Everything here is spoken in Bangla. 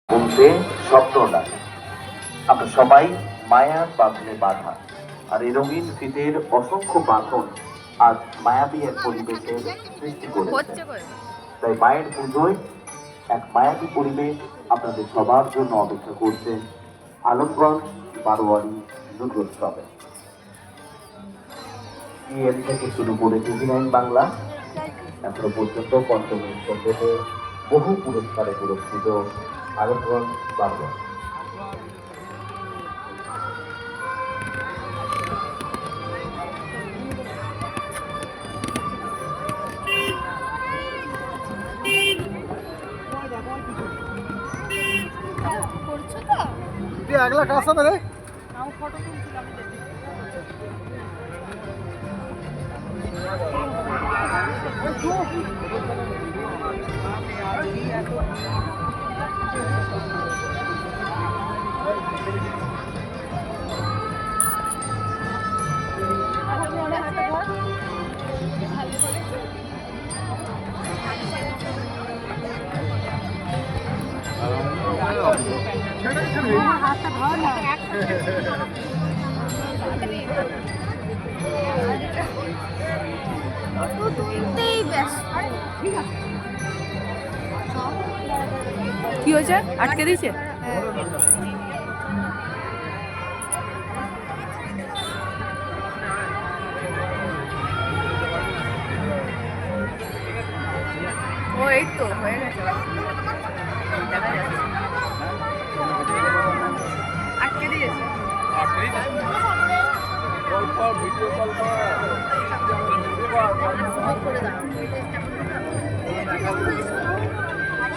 বলতে স্বপ্ন লাগে। আমরা সবাই মায়ার বাঁধনে বাঁধা, আর এই রঙিন শীতের অসংখ্য বাঁধন আজ মায়াবী এক পরিবেশের সৃষ্টি করেছে। তাই মায়ের পুজোয় এক মায়াবী পরিবেশ আপনাদের সবার জন্য অপেক্ষা করছে আলমগঞ্জ বারোয়ারি দুর্গোৎসবে। সিএম থেকে শুরু করে টিভি9 বাংলা এখনো পর্যন্ত পঞ্চমী সন্দেহে বহু পুরস্কারে পুরস্কৃত আলমগঞ্জ বারোয়ারি। আগলা কাছে না রে ফটো তুলছিলাম। হাতটা ভালো না কি হয়েছে? আটকে দিয়েছে? ও এই তো হয়ে গেছে, দেখা যাচ্ছে আটকে দিয়েছে। Video call